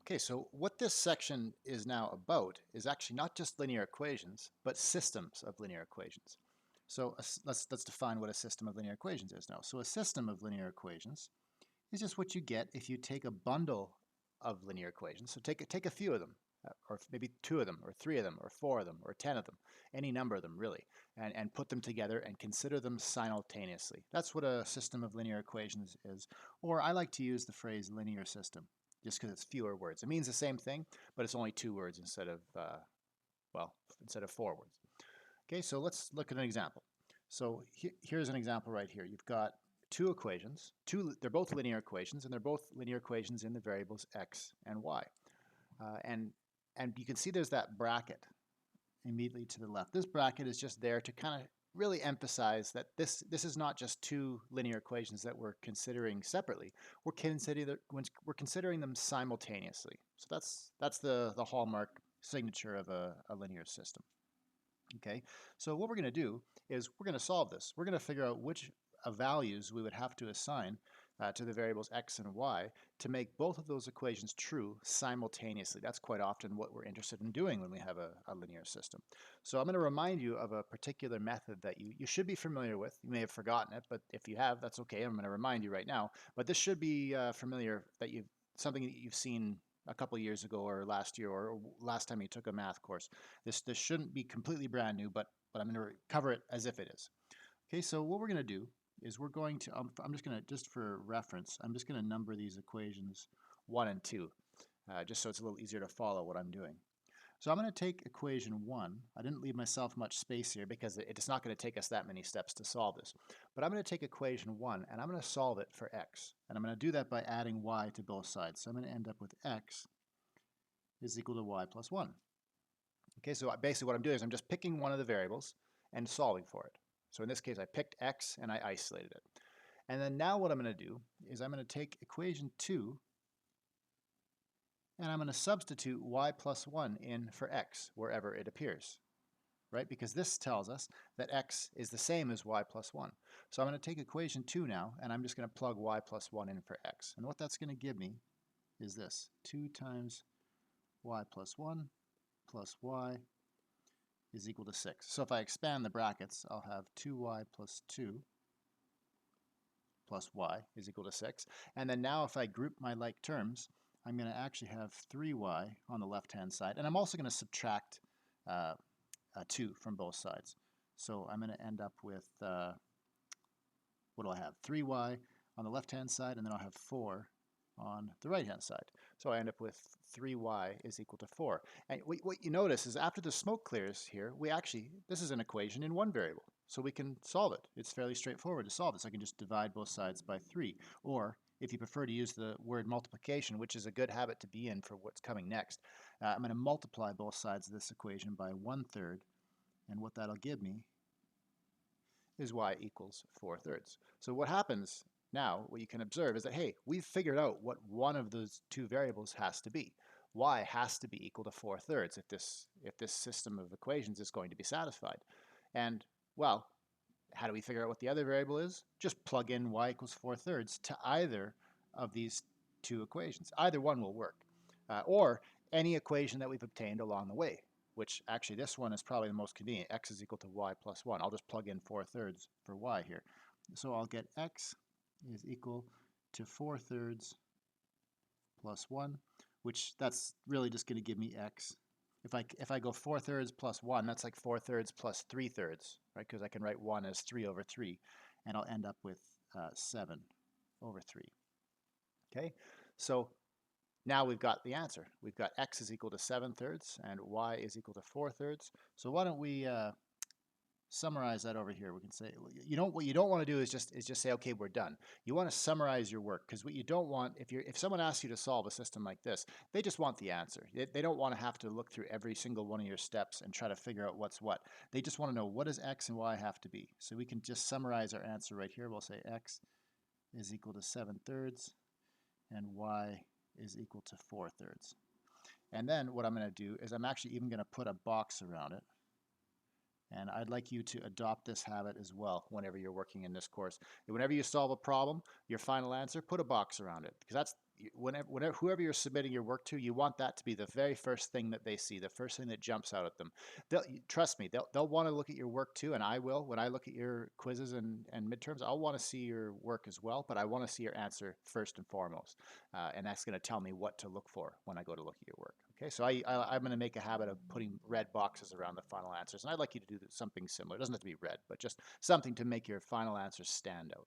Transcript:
Okay, so what this section is now about is actually not just linear equations, but systems of linear equations. So let's define what a system of linear equations is now. So a system of linear equations is just what you get if you take a bundle of linear equations. So take a few of them, or maybe two of them, or three of them, or four of them, or 10 of them, any number of them really, and put them together and consider them simultaneously. That's what a system of linear equations is. Or I like to use the phrase linear system just because it's fewer words. It means the same thing, but it's only two words instead of, well, instead of four words. Okay, so let's look at an example. So here's an example right here. You've got two equations. They're both linear equations, and they're both linear equations in the variables x and y. Uh, and and you can see there's that bracket immediately to the left. This bracket is just there to kind of really emphasize that this is not just two linear equations that we're considering separately. We're considering them simultaneously. So that's the hallmark signature of a linear system. Okay, so what we're going to do is we're going to solve this. We're going to figure out which values we would have to assign to the variables x and y to make both of those equations true simultaneously. That's quite often what we're interested in doing when we have a linear system. So I'm going to remind you of a particular method that you should be familiar with. You may have forgotten it, but if you have, that's okay. I'm going to remind you right now. But this should be familiar, something that you've seen a couple years ago or last year or last time you took a math course. This shouldn't be completely brand new, but I'm going to cover it as if it is. Okay, so what we're going to do is we're going to, I'm just going to, just for reference, I'm just going to number these equations 1 and 2, just so it's a little easier to follow what I'm doing. So I'm going to take equation 1. I didn't leave myself much space here because it's not going to take us that many steps to solve this. But I'm going to take equation 1 and I'm going to solve it for x. And I'm going to do that by adding y to both sides. So I'm going to end up with x is equal to y plus 1. Okay, so basically what I'm doing is I'm just picking one of the variables and solving for it. So in this case, I picked x and I isolated it. And then now what I'm going to do is I'm going to take equation 2 and I'm going to substitute y plus 1 in for x wherever it appears, right? Because this tells us that x is the same as y plus 1. So I'm going to take equation 2 now and I'm just going to plug y plus 1 in for x. And what that's going to give me is this, 2 times y plus 1 plus y is equal to 6. So if I expand the brackets, I'll have 2y plus 2 plus y is equal to 6. And then now if I group my like terms, I'm going to actually have 3y on the left-hand side. And I'm also going to subtract 2 from both sides. So I'm going to end up with, what do I have? 3y on the left-hand side, and then I'll have 4 on the right-hand side. So I end up with 3y is equal to 4. And what you notice is after the smoke clears here, this is an equation in one variable. So we can solve it. It's fairly straightforward to solve this. I can just divide both sides by 3. Or if you prefer to use the word multiplication, which is a good habit to be in for what's coming next, I'm going to multiply both sides of this equation by 1/3. And what that'll give me is y equals 4/3. So what happens now, what you can observe is that, hey, we've figured out what one of those two variables has to be. Y has to be equal to 4/3 if this system of equations is going to be satisfied. And, well, how do we figure out what the other variable is? Just plug in y equals 4/3 to either of these two equations. Either one will work. Or any equation that we've obtained along the way, which actually this one is probably the most convenient. X is equal to y plus 1. I'll just plug in 4/3 for y here. So I'll get x is equal to 4/3 plus 1, which that's really just going to give me x. If I go 4/3 plus 1, that's like 4/3 plus 3/3, right? Because I can write 1 as 3 over 3, and I'll end up with 7 over 3. Okay, so now we've got the answer. We've got x is equal to 7/3 and y is equal to 4/3. So why don't we summarize that over here? We can say, what you don't want to do is just say, okay, we're done. You want to summarize your work, because what you don't want, if someone asks you to solve a system like this, they just want the answer. They don't want to have to look through every single one of your steps and try to figure out what's what. They just want to know, what does x and y have to be? So we can just summarize our answer right here. We'll say x is equal to 7/3 and y is equal to 4/3. And then what I'm going to do is I'm actually even going to put a box around it. And I'd like you to adopt this habit as well whenever you're working in this course. Whenever you solve a problem, your final answer, put a box around it. Because whenever whoever you're submitting your work to, you want that to be the very first thing that they see, the first thing that jumps out at them. Trust me, they'll want to look at your work too, and I will. When I look at your quizzes and midterms, I'll want to see your work as well, but I want to see your answer first and foremost, and that's going to tell me what to look for when I go to look at your work. Okay, so I'm going to make a habit of putting red boxes around the final answers, and I'd like you to do something similar. It doesn't have to be red, but just something to make your final answers stand out.